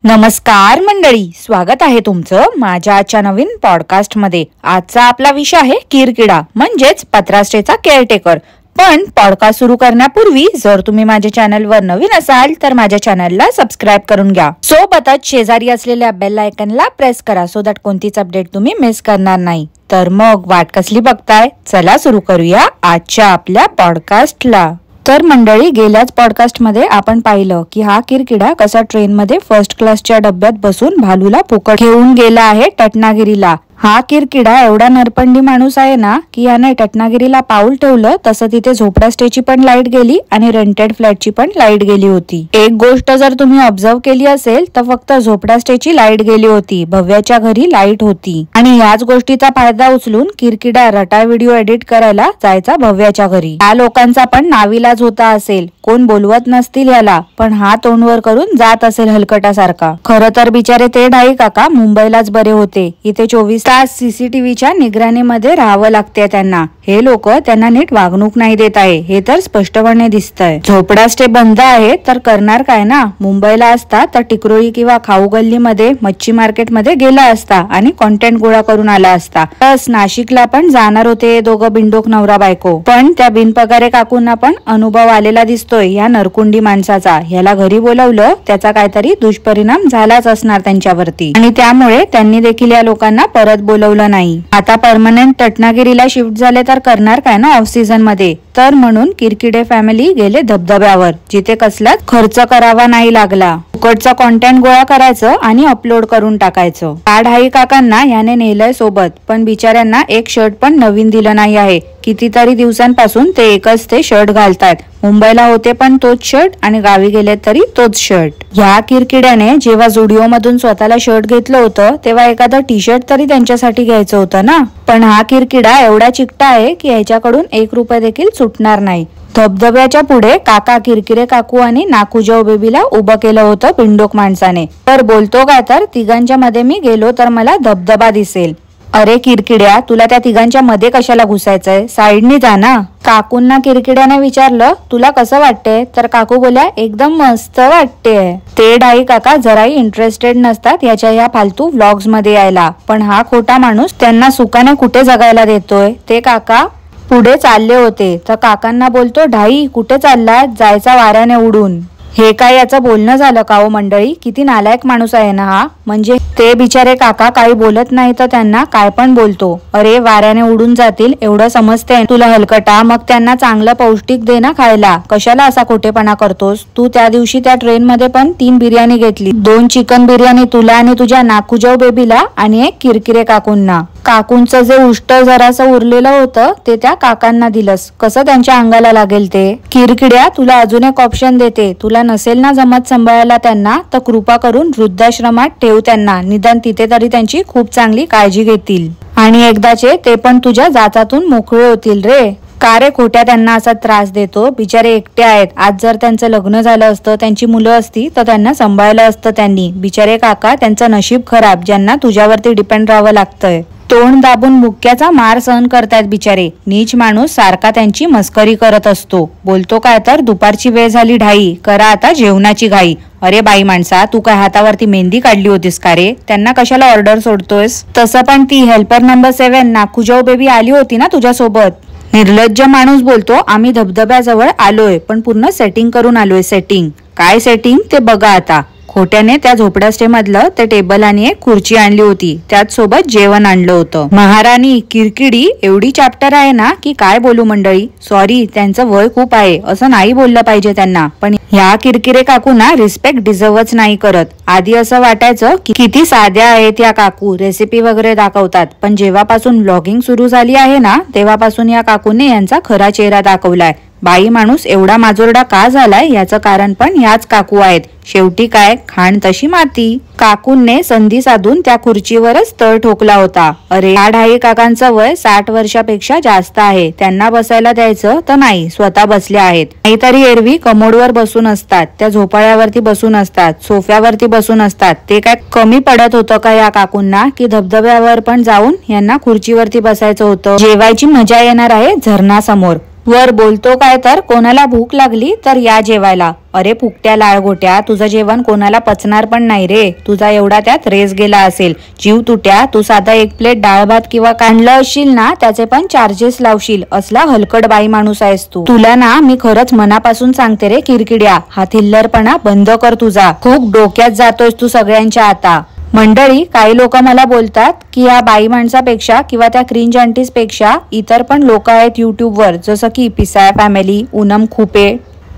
नमस्कार मंडळी, स्वागत आहे तुमचं माझ्या आजच्या नवीन पॉडकास्ट मध्ये। आजचा आपला विषय आहे किरकिडा म्हणजेच पत्रास्टेचा केअरटेकर। पण पॉडकास्ट सुरू करण्यापूर्वी जर तुम्ही माझ्या चॅनलवर नवीन असाल तर माझ्या चॅनलला सबस्क्राईब करून घ्या। सोबतच शेजारी असलेल्या बेल आयकॉनला प्रेस करा सो दॅट कोणतीच अपडेट तुम्ही मिस करणार नाही। तर मग वाट कसली बघताय, चला सुरू करूया आजच्या आपल्या पॉडकास्टला। तर मंडळी, गेल्याच पॉडकास्ट मध्ये आपण पाहिलं की हा किरकिडा कसा ट्रेन मध्ये फर्स्ट क्लासच्या डब्यात बसून भालूला फुकट घेऊन गेला आहे रत्नागिरीला। हा किरकिडा एवढा नरपंडी माणूस आहे ना की याने रत्नागिरीला पाऊल ठेवलं तसं तिथे झोपडा स्टेची पण लाईट गेली आणि रेंटेड फ्लॅटची पण लाईट गेली होती। एक गोष्ट जर तुम्ही ऑब्झर्व केली असेल तर फक्त झोपडा स्टेची लाईट गेली होती, भव्याच्या घरी लाईट होती। आणि याच गोष्टीचा फायदा उचलून किरकिडा रटा व्हिडिओ एडिट करायला जायचा भव्याच्या घरी। या लोकांचा पण नाविलाज होता असेल, कोण बोलवत नसतील याला, पण हा तोंडवर करून जात असेल हलकटासारखा। खरं तर बिचारे ते ढाई काका मुंबईलाच बरे होते, इथे 24 तास सीसीटीव्हीच्या निगराणीमध्ये राहावं लागते त्यांना। हे लोक त्यांना नीट वागणूक नाही देत आहे, हे तर स्पष्टपणे दिसतंय। झोपडा स्टे बंद आहे तर करणार काय ना। मुंबईला असता तर टिकरोळी किंवा खाऊ गल्लीमध्ये मच्छी मार्केट मध्ये गेला असता आणि कॉन्टेंट गोळा करून आला असता। बस नाशिकला पण जाणार होते दोघं बिंडोक नवरा बायको, पण त्या बिनपगारे काकूंना पण अनुभव आलेला दिसतोय या नरकुंडी माणसाचा। ह्याला घरी बोलवलं, त्याचा काहीतरी दुष्परिणाम झालाच असणार त्यांच्यावरती आणि त्यामुळे त्यांनी देखील या लोकांना परत बोलवलं नाही। आता परमनंट रत्नागिरीला शिफ्ट झाले तर करणार काय ना ऑफ सीझन मध्ये। तर म्हणून किरकिडे फॅमिली गेले धबधब्यावर, जिथे कसलाच खर्च करावा नाही लागला। फुकटचा कॉन्टेंट गोळा करायचं आणि अपलोड करून टाकायचं। ढाई काकांना याने नेलंय सोबत, पण बिचाऱ्यांना एक शर्ट पण नवीन दिलं नाही आहे। कितीतरी दिवसांपासून ते एकच ते शर्ट घालतात। मुंबईला होते पण तोच शर्ट आणि गावी गेले तरी तोच शर्ट। ह्या किरकिड्याने जेव्हा झुडिओ मधून स्वतःला शर्ट घेतलं होतं तेव्हा एखादं टी शर्ट तरी त्यांच्यासाठी घ्यायचं होतं ना। पण हा किरकिडा एवढा चिकटा आहे की ह्याच्याकडून 1 रुपया देखील सुटणार नाही। धबधब्याच्या पुढे काका किरकिरे काकू आणि नाकूजाऊ बेबीला उभं केलं होतं बिंडोक माणसाने। तर बोलतो काय तर, तिघांच्या मध्ये मी गेलो तर मला धबधबा दिसेल। अरे किरकिड्या, तुला त्या तिघांच्या मध्ये कशाला घुसायचंय, साईडनी जा ना। काकूंना किरकिड्याने विचारलं, तुला कसं वाटते? तर काकू बोल्या, एकदम मस्त वाटते। ते ढाई काका जराही इंटरेस्टेड नसतात याच्या या फालतू व्लॉग्स मध्ये यायला, पण हा खोटा माणूस त्यांना सुखाने कुठे जगायला देतोय। ते काका पुढे चालले होते तर काकांना बोलतो, ढाई कुठे चालला, जायचा वाऱ्याने उडून। हे काय याचं बोलणं झालं का हो मंडळी? किती नालायक माणूस आहे ना हा। म्हणजे ते बिचारे काका काही बोलत नाही तर त्यांना काय पण बोलतो। अरे वाऱ्याने उडून जातील एवढं समजते तुला हलकटा, मग त्यांना चांगलं पौष्टिक दे ना खायला, कशाला असा खोटेपणा करतोस तू? त्या दिवशी त्या ट्रेन मध्ये पण 3 बिर्याणी घेतली, 2 चिकन बिर्याणी तुला आणि तुझ्या नाकूजाऊ बेबीला आणि 1 किरकिरे काकूंना। काकूंचं जे उष्ट जरासं उरलेलं होतं ते त्या काकांना दिलंस, कसं त्यांच्या अंगाला लागेल ते? किरकिड्या, तुला अजून एक ऑप्शन देते, तुला नसेल ना जमत सांभाळायला त्यांना तर कृपा करून वृद्धाश्रमात ठेव त्यांना, निदान तिथे तरी त्यांची खूप चांगली काळजी घेतील आणि एकदाचे ते पण तुझ्या जाचातून मोकळे होतील रे। का रे खोट्या त्यांना असा त्रास देतो? बिचारे एकटे आहेत। आज जर त्यांचं लग्न झालं असतं, त्यांची मुलं असती तर त्यांना सांभाळलं असतं त्यांनी। बिचारे काका, त्यांचं नशीब खराब ज्यांना तुझ्यावरती डिपेंड राहावं लागतंय। तोंड दाबून मुक्क्याचा मार सहन करतायत बिचारे। नीच माणूस सारखा त्यांची मस्करी करत असतो। बोलतो काय तर, दुपारची वेळ झाली ढाई, करा आता जेवणाची घाई। अरे बाई माणसा, तू काय हातावरती मेहंदी काढली होतीस का रे? त्यांना कशाला ऑर्डर सोडतोयस? तसं पण ती हेल्पर नंबर 7 नाकूजाऊ बेबी आली होती ना तुझ्यासोबत। निर्लज्ज माणूस बोलतो, आम्ही धबधब्याजवळ आलोय पण पूर्ण सेटिंग करून आलोय। सेटिंग काय सेटिंग ते बघा आता। खोट्याने त्या झोपडा स्टे मधलं ते टेबल आणि 1 खुर्ची आणली होती, त्याच सोबत जेवण आणलं होतं। महाराणी किरकिडी एवढी चॅप्टर आहे ना की काय बोलू मंडळी। सॉरी, त्यांचं वय खूप आहे असं नाही बोललं पाहिजे त्यांना, पण ह्या किरकिरे काकूंना रिस्पेक्ट डिझर्वच नाही करत। आधी असं वाटायचं की किती साध्या आहेत या काकू, रेसिपी वगैरे दाखवतात, पण जेव्हापासून व्लॉगिंग सुरू झाली आहे ना तेव्हापासून या काकूने यांचा खरा चेहरा दाखवलाय। बाई माणूस एवढा माजोरडा का झालाय याचं कारण पण याच काकू आहेत। शेवटी काय, खाण तशी माती। काकूंने संधी साधून त्या खुर्चीवरच तळ ठोकला होता। अरे या ढाई काकांचं वय 60 वर्षापेक्षा जास्त आहे, त्यांना बसायला द्यायचं तर नाही, स्वतः बसले आहेत। नाहीतरी एरवी कमोडवर बसून असतात, त्या झोपाळ्यावरती बसून असतात, सोफ्यावरती बसून असतात। ते काय कमी पडत होतं का या काकूंना की धबधब्यावर पण जाऊन यांना खुर्चीवरती बसायचं होतं? जेवायची मजा येणार आहे झरना समोर। वर बोलतो काय तर कोणाला भूक लागली तर या जेवायला. अरे फुकट्या लाळगोट्या, तुझं जेवण कोणाला पचणार पण नाही रे. तुझा एवढा त्यात रेस गेला असेल. जीव तुट्या, तू साधा एक प्लेट डाळ भात किंवा कांडलं असशील ना त्याचे पण चार्जेस लावशील. असला हलकट बाई माणूस आहेस तू. तुला ना मी खरंच मनापासून सांगते रे किरकिड्या, हा थिल्लरपणा बंद कर तुझा. खूप डोक्यात जातोयस तू सगळ्यांच्या आता. मंडळी, काही लोक मला बोलतात की या बाई माणसापेक्षा किंवा त्या क्रिंज आंटीज पेक्षा इतर पण लोक आहेत युट्यूबवर, जसं की पिसाया फॅमिली, पूनम खुपे,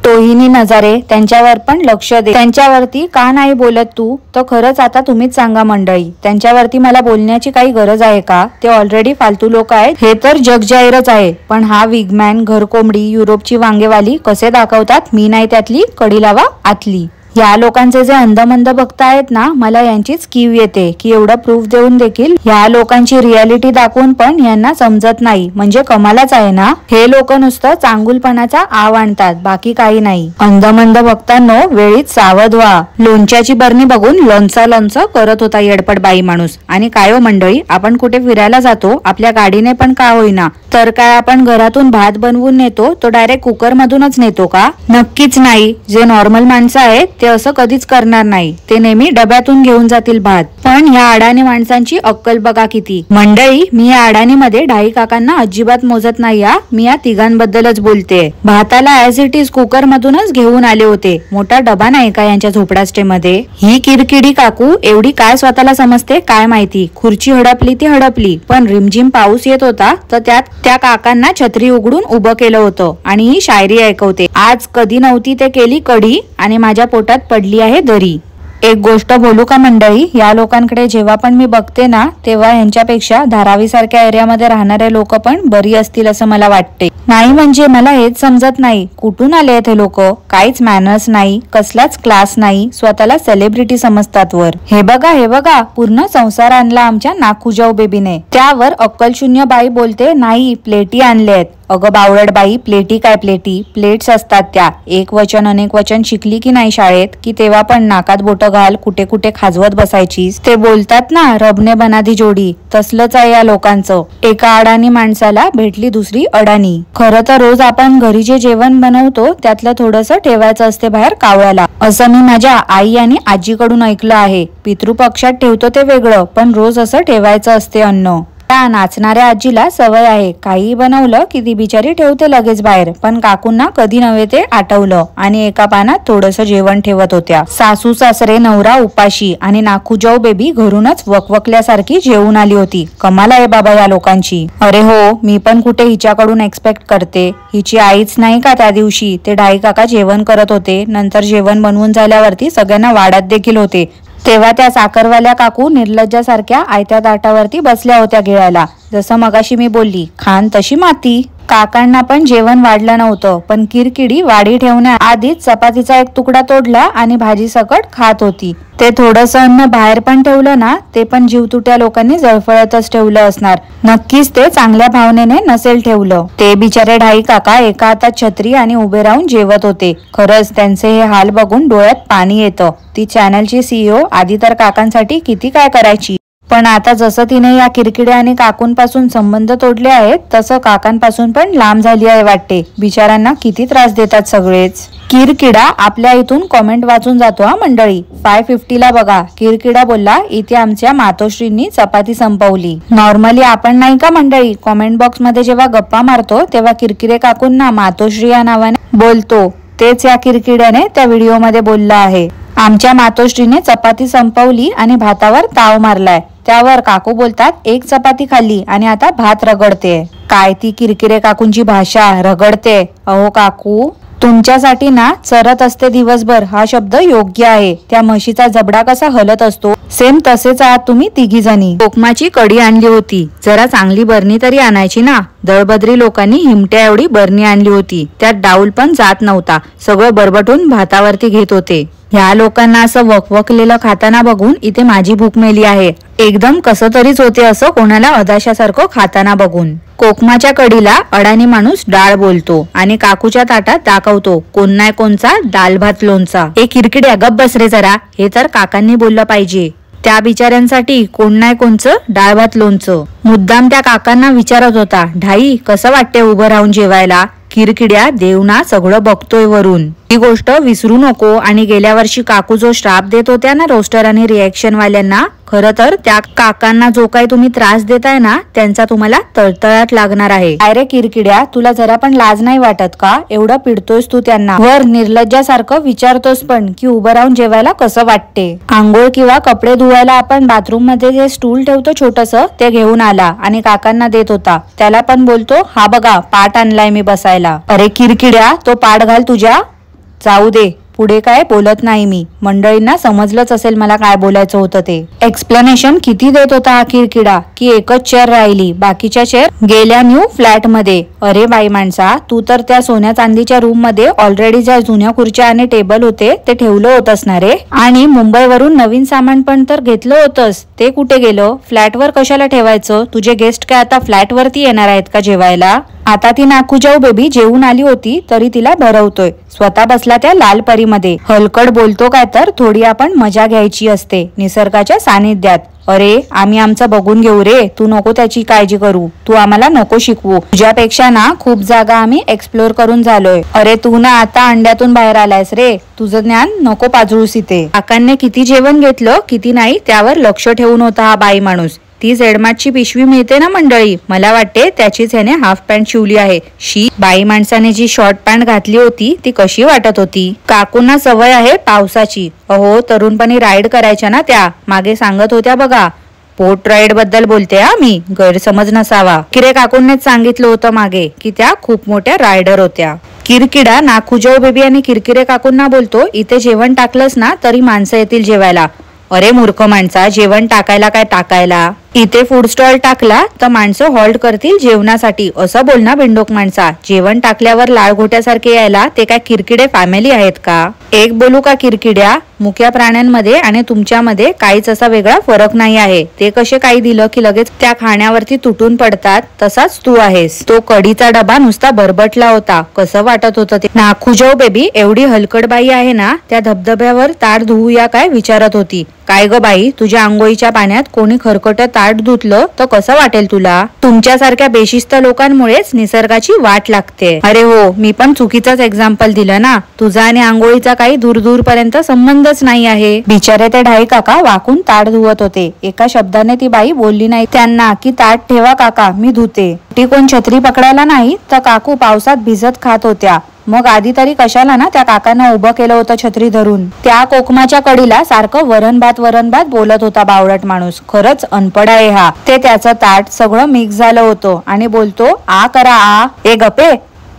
तोहिनी नजारे, त्यांच्यावर पण लक्ष दे. त्यांच्यावरती का नाही बोलत तू? तर खरंच आता तुम्हीच सांगा मंडळी, त्यांच्यावरती मला बोलण्याची काही गरज आहे का? ते ऑलरेडी फालतू लोक आहेत हे तर जगजाहीरच आहे. पण हा विगमॅन, घरकोंबडी, युरोपची वांगेवाली कसे दाखवतात मी नाही त्यातली, कडी लावा आतली. या लोकांचे जे अंधमंद भक्त आहेत ना, मला यांचीच कीव येते की एवढं प्रूफ देऊन देखील या लोकांची रियालिटी दाखवून पण यांना समजत नाही. म्हणजे कमालच आहे ना. हे लोक नुसतं चांगुलपणाचा आव आणतात, बाकी काही नाही. अंधमंद भक्तांनो, वेळीच सावध व्हा. लोणच्याची बरणी बघून लोणचा करत होता येडपट बाई माणूस. आणि काय हो मंडळी, आपण कुठे फिरायला जातो आपल्या गाडीने पण का होईना, तर काय आपण घरातून भात बनवून नेतो तो डायरेक्ट कुकर मधूनच नेतो का? नक्कीच नाही. जे नॉर्मल माणसं आहेत ते असं कधीच करणार नाही. ते नेहमी डब्यातून घेऊन जातील भात. पण ह्या अडाणी माणसांची अक्कल बघा किती. मंडळी, मी या अडाणीमध्ये ढाई काकांना अजिबात मोजत नाही. मी या तिघांबद्दलच बोलते. भाताला ऍज इट इज कुकर मधूनच घेऊन आले होते. मोठा डबा नाही का यांच्या झोपडास्टे मध्ये. ही किरकिडी काकू एवढी काय स्वतःला समजते काय माहिती. खुर्ची हडपली ती हडपली, पण रिमझिम पाऊस येत होता तर त्यात त्या काकांना छत्री उघडून उभं केलं होतं आणि ही शायरी ऐकवते. आज कधी नव्हती ते केली कडी आणि माझ्या पोटात पडली आहे दरी. एक गोष्ट बोलू का मंडळी, या लोकांकडे जेव्हा पण मी बघते ना तेव्हा यांच्यापेक्षा धारावी सारख्या एरियामध्ये राहणारे लोक पण बरी असतील असं मला वाटते. नाही म्हणजे मला हेच समजत नाही, कुठून आले आहेत हे लोक. काहीच मॅनर्स नाही, कसलाच क्लास नाही, स्वतःला सेलिब्रिटी समजतात वर. हे बघा पूर्ण संसार आणला आमच्या नाखुजाऊ बेबीने. त्यावर अक्कलशून्य बाई बोलते नाही प्लेटी आणलेत. अगं बावळट बाई, प्लेटी काय प्लेटी, प्लेट्स असतात त्या. एक वचन अनेक वचन शिकली की नाही शाळेत, की तेव्हा पण नाकात बोट घाल कुठे कुठे खाजवत बसायचीस. ते बोलतात ना रबने बनाधी जोडी, तसलंच आहे या लोकांचं. एका अडाणी माणसाला भेटली दुसरी अडाणी. खरं तर रोज आपण घरी जे जेवण बनवतो त्यातलं थोडंसं ठेवायचं असते बाहेर कावळ्याला, असं मी माझ्या आई आणि आजीकडून ऐकलं आहे. पितृपक्षात ठेवतो ते वेगळं, पण रोज असं ठेवायचं असते अन्न. त्या नाचणाऱ्या आजीला सवय आहे, काही बनवलं की ती बिचारी ठेवते लगेच बाहेर. पण काकूंना कधी नव्हे ते आठवलं आणि एका पानात थोडंसं जेवण ठेवत होत्या. सासू सासरे नवरा उपाशी आणि नाखुजाऊ बेबी घरूनच वकवकल्यासारखी जेवून आली होती. कमाल आहे बाबा या लोकांची. अरे हो, मी पण कुठे हिच्याकडून एक्सपेक्ट करते. हिची आईच नाही का त्या दिवशी ते ढाई काका जेवण करत होते. नंतर जेवण बनवून झाल्यावरती सगळ्यांना वाढत देखील होते. तेव्हा त्या साखरवाल्या काकू निर्लज्जासारख्या आयत्या ताटावरती बसल्या होत्या गिळायला. जसं मगाशी मी बोलली, खान तशी माती. काकांना पण जेवण वाढलं नव्हतं, पण किरकिडी वाढी ठेवण्या आधीच चपातीचा एक तुकडा तोडला आणि भाजी सकट खात होती. ते थोडंसं अन्न बाहेर पण ठेवलं ना, ते पण जीवतुट्या लोकांनी जळफळतच ठेवलं असणार. नक्कीच ते चांगल्या भावनेने नसेल ठेवलं. ते बिचारे ढाई काका एका हातात छत्री आणि उभे राहून जेवत होते. खरंच त्यांचे हे हाल बघून डोळ्यात पाणी येतं. ती चॅनलची CEO आधी तर काकांसाठी किती काय करायची, पण आता जसं तिने या किरकिड्या आणि काकूंपासून संबंध तोडले आहेत तसं काकांपासून पण लांब झाली आहे वाटते. बिचारांना किती त्रास देतात सगळेच. किरकिडा आपल्या इथून कमेंट वाचून जातो हा मंडळी. 550 ला बघा, किरकिडा बोलला इथे आमच्या मातोश्रींनी चपाती संपवली. नॉर्मली आपण नाही का मंडळी कमेंट बॉक्स मध्ये जेव्हा गप्पा मारतो तेव्हा किरकिरे काकूंना मातोश्री या नावाने बोलतो, तेच या किरकिड्याने त्या व्हिडिओ मध्ये बोलला आहे. आमच्या मातोश्रीने चपाती संपवली आणि भातावर ताव मारलाय. त्यावर काकू बोलतात एक चपाती खाल्ली आणि आता भात रगडते. काय ती किरकिरे काकूंची भाषा, रगडते. अहो काकू, तुमच्यासाठी ना चरत असते दिवसभर हा शब्द योग्य आहे. त्या म्हशीचा जबडा कसा हलत असतो सेम तसेच आहात तुम्ही तिघी जणी. कोकमाची कडी आणली होती, जरा चांगली बरणी तरी आणायची ना. दळबद्री लोकांनी हिमट्या एवढी बरणी आणली होती, त्यात डाऊल पण जात नव्हता. सगळं बरबटून भातावरती घेत होते. ह्या लोकांना असं वकवकलेलं खाताना बघून इथे माझी भूक मेली आहे. एकदम कसं तरीच होते असं कोणाला अदाशासारखं खाताना बघून. कोकमाच्या कडीला अडाणी माणूस डाळ बोलतो आणि काकूच्या ताटात दाखवतो कोण नाही कोणचा दाल भात लोणचा. एक किरकिड्या गप बस रे जरा, हे तर काकांनी बोललं पाहिजे. त्या बिचाऱ्यांसाठी कोण नाही कोणचं डाळ भात लोणचं. मुद्दाम त्या काकांना विचारत होता, ढाई कसं वाटते उभं राहून जेवायला. किरकिड्या, देव ना सगळं बघतोय वरून, ही गोष्ट विसरू नको. आणि गेल्या वर्षी काकू जो श्राप देत होत्या ना रोस्टर आणि रिएक्शन वाल्यांना, खरं तर त्या काकांना जो काही तुम्ही त्रास देताय ना त्यांचा तुम्हाला तळतळाट लागणार आहे. अरे किरकिड्या, तुला जरा पण लाज नाही वाटत का? एवढं पिडतोयस तू त्यांना, वर निर्लज्जासारखं विचारतोस पण की उभं राहून जेवायला कसं वाटते. आंघोळ किंवा कपडे धुवायला आपण बाथरूम मध्ये जे स्टूल ठेवतो छोटस, ते घेऊन आला आणि काकांना देत होता. त्याला पण बोलतो, हा बघा पाट आणलाय मी बसायला. अरे किरकिड्या, तो पाट घाल तुझ्या, जाऊ दे. पुढे काय बोलत नाही मी. मंडळींना समजलंच असेल मला काय बोलायचं होतं ते. एक्सप्लेनेशन किती देत होता हा किरकिडा की एकच चेअर राहिली, बाकीच्या चेअर गेल्या न्यू फ्लॅट मध्ये. अरे बाई माणसा, तू तर त्या सोन्या चांदीच्या रूम मध्ये ऑलरेडी ज्या जुन्या खुर्च्या आणि टेबल होते ते ठेवलं होतंस ना रे. आणि मुंबईवरून नवीन सामान पण तर घेतलं होतंस, ते कुठे गेलं? फ्लॅटवर कशाला ठेवायचं? तुझे गेस्ट काय आता फ्लॅट वरती येणार आहेत का जेवायला? आता ती नाकूजाऊ बेबी जेवून आली होती तरी तिला भरवतोय. स्वतः बसला त्या लाल परीमध्ये. हलकड बोलतो काय तर थोडी आपण मजा घ्यायची असते निसर्गाच्या सानिध्यात. अरे आम्ही आमचं बघून घेऊ रे, तू नको त्याची काळजी करू, तू आम्हाला नको शिकवू. तुझ्यापेक्षा ना खूप जागा आम्ही एक्सप्लोर करून झालोय. अरे तू ना आता अंड्यातून बाहेर आलायस रे, तुझं ज्ञान नको पाजळूस इथे. काकांनी किती जेवण घेतलं किती नाही त्यावर लक्ष ठेवून होता हा बाई माणूस. ती झेडमाटची पिशवी मिळते ना मंडळी, मला वाटते त्याचीच ह्याने हाफ पॅन्ट शिवली आहे. शी, बाई माणसाने जी शॉर्ट पॅन्ट घातली होती ती कशी वाटत होती. काकूंना सवय आहे पावसाची. अहो तरुणपणी राईड करायच्या ना त्या, मागे सांगत होत्या बघा. पोट राईड बद्दल बोलते हा मी, गैरसमज नसावा. किरे काकूंनीच सांगितलं होतं मागे की त्या खूप मोठ्या रायडर होत्या. किरकिडा नाखुजाऊ बेबी आणि किरकिरे काकूंना बोलतो, इथे जेवण टाकलंस ना तरी माणसं येतील जेवायला. अरे मूर्ख माणसा, जेवण टाकायला काय टाकायला, इथे फूड स्टॉल टाकला तर माणसं हॉल्ट करतील जेवणासाठी असं बोल ना बिंडोक माणसा. जेवण टाकल्यावर लाळ घोट्यासारखे यायला ते काय किरकिडे फॅमिली आहेत का? एक बोलू का किरकिड्या, मुक्या प्राण्यांमध्ये आणि तुमच्यामध्ये काहीच असा वेगळा फरक नाही आहे. ते कसे काही दिलं की लगेच त्या खाण्यावरती तुटून पडतात, तसाच तू आहेस. तो कढीचा डबा नुसता बरबटला होता, कसं वाटत होतं ते. नाखुजाऊ बेबी एवढी हलकड बाई आहे ना, त्या धबधब्यावर ताट धुवूया काय विचारत होती. काय ग बाई, तुझ्या आंघोळीच्या पाण्यात कोणी खरकट ताट धुतलं तर कसं वाटेल तुला? तुमच्यासारख्या बेशिस्त लोकांमुळेच निसर्गाची वाट लागते. अरे हो, मी पण चुकीचाच एक्झाम्पल दिलं ना. तुझा आणि आंघोळीचा काही दूर दूर पर्यंत संबंधच नाही आहे. बिचारे ते ढाई काका वाकून ताट धुवत होते. एका शब्दाने ती बाई बोलली नाही त्यांना की ताट ठेवा काका, मी धुते. ती कोण छत्री पकडायला नाही तर काकू पावसात भिजत खात होत्या. मग आधी तरी कशाला ना त्या काकांना उभं केलं होतं छत्री धरून. त्या कोकमाच्या कडीला सारखं वरण भात बोलत होता बावळट माणूस. खरंच अनपड आहे हा. ते त्याचं ताट सगळं मिक्स झालं होतं आणि बोलतो, आ करा आ. ए गपे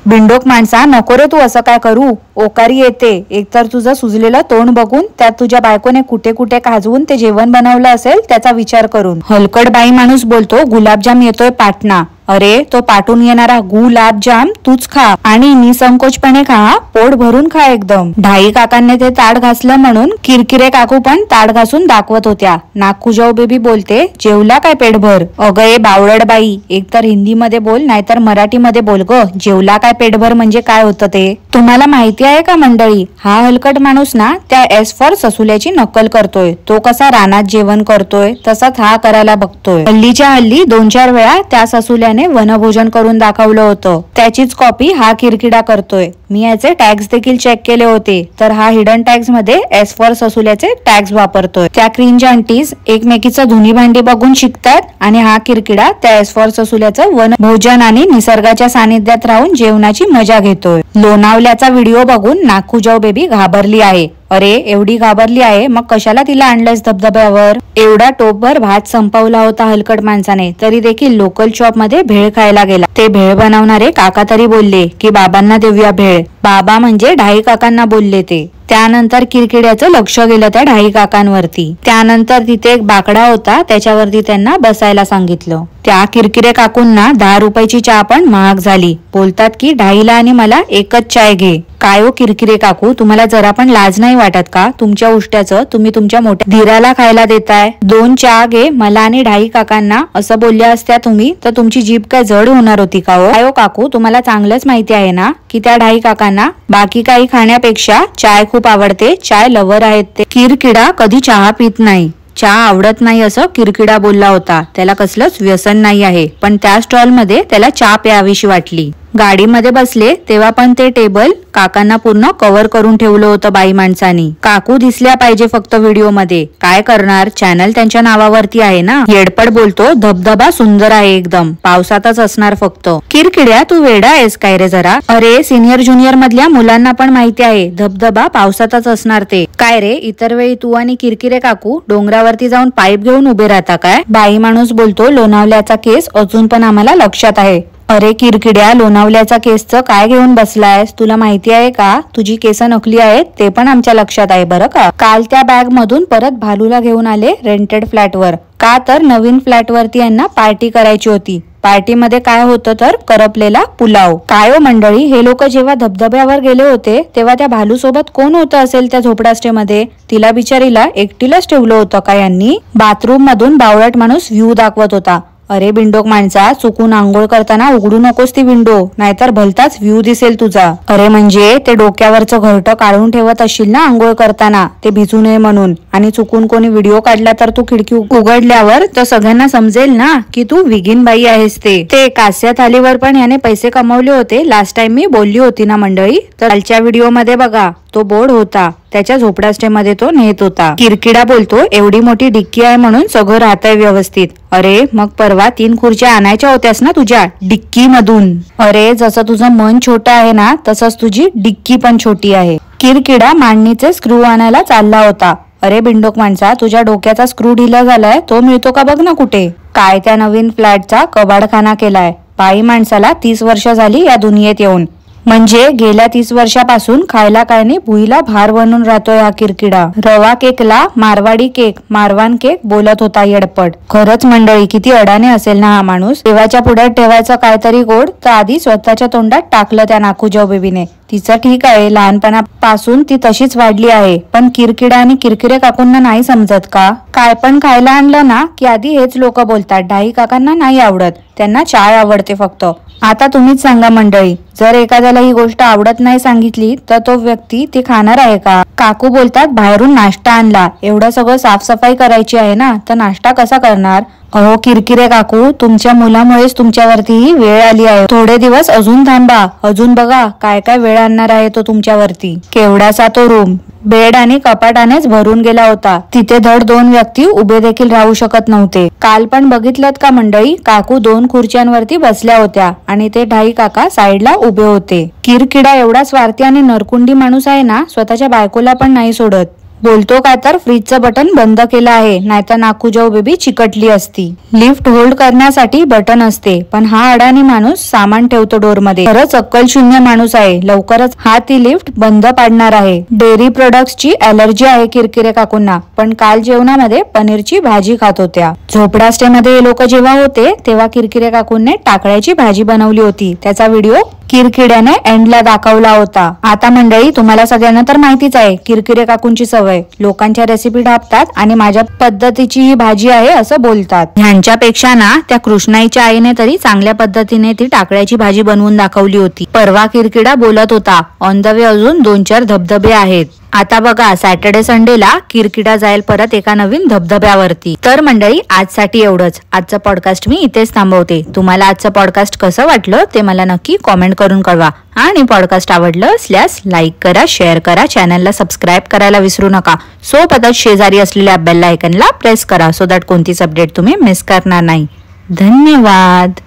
बिंडोक माणसा, नको रे तू असं काय करू, ओकारी येते. एकतर तुझं सुजलेलं तोंड बघून, त्यात तुझ्या बायकोने कुठे कुठे खाजवून ते जेवण बनवलं असेल त्याचा विचार करून. हलकड बाई माणूस बोलतो, गुलाबजाम येतोय पाटणा. अरे तो पाठून येणारा गुलाबजाम तूच खा आणि निसंकोचपणे खा, पोट भरून खा एकदम. ढाई काकांनी ते ताट घासलं म्हणून किरकिरे काकू पण ताट घासून दाखवत होत्या. नाखुजाऊ बेबी बोलते, जेवला काय पेटभर? अगं ए बावळड बाई, एकतर हिंदीमध्ये बोल नाहीतर मराठीमध्ये बोल ग. जेवला काय पेटभर म्हणजे काय होतं ते तुम्हाला माहिती आहे का मंडळी? हा हलकट माणूस ना त्या एस फॉर ससुल्याची नक्कल करतोय. तो कसा रानात जेवण करतोय तसाच हा करायला बघतोय. हल्लीच्या हल्ली 2-4 वेळा त्या ससुल्याने वनभोजन करून दाखवलं होतं, त्याचीच कॉपी हा किरकिडा करतोय. मी याचे टॅग्स देखील चेक केले होते, तर हा हिडन टॅग्स मध्ये एस फॉर ससुल्याचे टॅग्स वापरतोय. त्या क्रिंज आंटीज एकमेकीचं धुनी भांडी बघून शिकतात आणि हा किरकिडा त्या एस फॉर ससुल्याचं वनभोजन आणि निसर्गाच्या सानिध्यात राहून जेवणाची मजा घेतोय. लोणावल्याचा व्हिडिओ बघून नाखुजाऊ बेबी घाबरली आहे. अरे एवढी घाबरली आहे मग कशाला तिला आणलंयस धबधब्यावर? एवढा टोपभर भात संपवला होता हलकट माणसाने, तरी देखील लोकल शॉप मध्ये भेळ खायला गेला. ते भेळ बनवणारे काका तरी बोलले की बाबांना देऊया भेळ. बाबा म्हणजे ढाई काकांना बोलले ते. त्यानंतर किरकिड्याचं लक्ष गेलं त्या ढाई काकांवरती. त्यानंतर तिथे एक बाकडा होता, त्याच्यावरती त्यांना बसायला सांगितलं. त्या किरकिरे काकूंना 10 रुपयाची चहा पण महाग झाली. बोलतात की ढाईला आणि मला एकच चाय घे. काय हो किरकिरे काकू, तुम्हाला जरा पण लाज नाही वाटत का? तुमच्या उष्ट्याचं तुम्ही तुमच्या मोठ्या धीराला खायला देताय. 2 चहा घे मला आणि ढाई काकांना असं बोलल्या असत्या तुम्ही तर तुमची जीभ काय जड होणार होती का हो? काय हो काकू, तुम्हाला चांगलंच माहिती आहे ना की त्या ढाई काकांना बाकी काही खाण्यापेक्षा चाय खूप आवडते. चाय लवर आहेत ते. किरकिडा कधी चहा पित नाही, चहा आवडत नाही असं किरकिडा बोलला होता. त्याला कसलंच व्यसन नाही आहे, पण त्या स्टॉल मध्ये त्याला चहा प्यावीशी वाटली. गाडीमध्ये बसले तेव्हा पण ते टेबल काकांना पूर्ण कव्हर करून ठेवलं होतं बाई माणसानी. काकू दिसल्या पाहिजे फक्त व्हिडिओ मध्ये, काय करणार, चॅनल त्यांच्या नावावरती आहे ना. येडपड बोलतो, धबधबा सुंदर आहे एकदम, पावसातच असणार फक्त. किरकिड्या, तू वेडा आहेस काय रे जरा. अरे सिनियर ज्युनियर मधल्या मुलांना पण माहिती आहे धबधबा पावसातच असणार ते. काय रे इतर वेळी तू आणि किरकिरे काकू डोंगरावरती जाऊन पाईप घेऊन उभे राहता काय. बाई माणूस बोलतो, लोणावल्याचा केस अजून पण आम्हाला लक्षात आहे. अरे किरकिड्या, लोणावल्याचा केसचं काय घेऊन बसलायस, तुला माहिती आहे का तुझी केस नकली आहेत ते पण आमच्या लक्षात आहे बरं का. काल त्या बॅग मधून परत भालूला घेऊन आले रेंटेड फ्लॅटवर. का तर नवीन फ्लॅट वरती यांना पार्टी करायची होती. पार्टीमध्ये काय होतं तर करपलेला पुलाव. काय हो मंडळी, हे लोक जेव्हा धबधब्यावर गेले होते तेव्हा त्या भालू सोबत कोण होतं असेल त्या झोपडास्टेमध्ये. तिला बिचारीला एकटीलाच ठेवलं होतं का यांनी. बाथरूम मधून बावळट माणूस व्ह्यू दाखवत होता. अरे बिंडोक माणसा, चुकून आंघोळ करताना उघडू नकोस ती विंडो, नाहीतर भलताच व्ह्यू दिसेल तुझा. अरे म्हणजे ते डोक्यावरचं घरटं काढून ठेवत असशील ना आंघोळ करताना, ते भिजू नये म्हणून. आणि चुकून कोणी व्हिडिओ काढला तर तू खिडकी उघडल्यावर तर सगळ्यांना समजेल ना की तू विगीन बाई आहेस. ते कास्या थालीवर पण याने पैसे कमवले होते लास्ट टाइम मी बोलली होती ना मंडळी. तर कालच्या व्हिडिओ मध्ये बघा तो बोर्ड होता, त्याच्या झोपडास्टेमध्ये तो नेत होता. किरकिडा बोलतो, एवढी मोठी डिक्की आहे म्हणून सगळं राहतंय व्यवस्थित. अरे मग परवा 3 खुर्च्या आणायच्या होत्यास ना तुझ्या डिक्की मधून. अरे जसं तुझं मन छोटं आहे ना तसंच तुझी डिक्की पण छोटी आहे. किरकिडा मांडणीचे स्क्रू आणायला चालला होता. अरे बिंडोक माणसा, तुझ्या डोक्याचा स्क्रू ढिला झालाय, तो मिळतो का बघ ना कुठे. काय त्या नवीन फ्लॅटचा कबाडखाना केलाय. बाई माणसाला 30 वर्ष झाली या दुनियेत येऊन. म्हणजे गेल्या 30 वर्षापासून खायला काय नाही भुईला भार बनून राहतोय हा किरकिडा. रवा केकला मारवाडी केक, मारवान केक बोलत होता येडपट. खरंच मंडळी किती अडाणे असेल ना हा माणूस. देवाच्या पुढ्यात ठेवायचं काहीतरी गोड तर आधी स्वतःच्या तोंडात टाकलं त्या नाकूजाऊ बेबीने. तिचं ठीक आहे, लहानपणापासून ती तशीच वाढली आहे, पण किरकिडा आणि किरकिरे काकूंना नाही समजत का. काय पण खायला आणलं ना की आधी हेच लोक बोलतात, डाई काकांना नाही आवडत, त्यांना चाय आवडते फक्त. आता तुम्हीच सांगा मंडळी, जर एखाद्याला ही गोष्ट आवडत नाही सांगितली तर तो व्यक्ती ती खाणार आहे का. काकू बोलतात बाहेरून नाश्ता आणला, एवढं सगळं साफसफाई करायची आहे ना तर नाश्ता कसा करणार. अहो किरकिरे काकू, तुमच्या मुलामुळेच तुमच्यावरती ही वेळ आली आहे. थोडे दिवस अजून थांबा, अजून बघा काय काय वेळ आणणार आहे तो तुमच्यावरती. केवढासा तो रूम बेड आणि कपाटानेच भरून गेला होता. तिथे धड 2 व्यक्ती उभे देखील राहू शकत नव्हते. काल पण बघितलं का मंडळी, काकू 2 खुर्च्यांवरती बसल्या होत्या आणि ते ढाई काका साईडला उभे होते. किरकिडा एवढा स्वार्थी आणि नरकुंडी माणूस आहे ना, स्वतःच्या बायकोला पण नाही सोडत. बोलतो काय तर फ्रीजचं बटन बंद केलं आहे, नाहीतर नाकूजाऊ बेबी चिकटली असती. लिफ्ट होल्ड करण्यासाठी बटन असते, पण हा अडाणी माणूस सामान ठेवतो डोर मध्ये. खरंच अक्कल शून्य माणूस आहे. लवकरच हा ती लिफ्ट बंद पाडणार आहे. डेअरी प्रोडक्ट्सची ॲलर्जी आहे किरकिरे काकूंना, पण काल जेवणामध्ये पनीरची भाजी खात होत्या. झोपडास्टेमध्ये हे लोक जेव्हा होते तेव्हा किरकिरे काकूंनी टाकळ्याची भाजी बनवली होती. त्याचा व्हिडिओ किरकिड्याने एंडला दाखवला होता. आता मंडळी तुम्हाला सगळ्यांना तर माहितीच आहे किरकिरे काकूंची सवय, लोकांच्या रेसिपी ढापतात आणि माझ्या पद्धतीची ही भाजी आहे असं बोलतात. ह्यांच्यापेक्षा ना त्या कृष्णाईच्या आईने तरी चांगल्या पद्धतीने ती टाकळ्याची भाजी बनवून दाखवली होती. परवा किरकिडा बोलत होता, ऑन द वे अजून 2-4 धबधबे आहेत. आता बघा सॅटर्डे संडेला किरकिडा जाईल परत एका नवीन धबधब्यावरती. तर मंडळी आजसाठी एवढंच. आजचं पॉडकास्ट मी इथेच थांबवते. तुम्हाला आजचं पॉडकास्ट कसं वाटलं ते मला नक्की कॉमेंट करून कळवा. आणि पॉडकास्ट आवडलं असल्यास लाईक करा, शेअर करा, चॅनलला सबस्क्राईब करायला विसरू नका. सोबतच शेजारी असलेल्या बेल आयकनला प्रेस करा सो दॅट कोणतीच अपडेट तुम्ही मिस करणार नाही. धन्यवाद.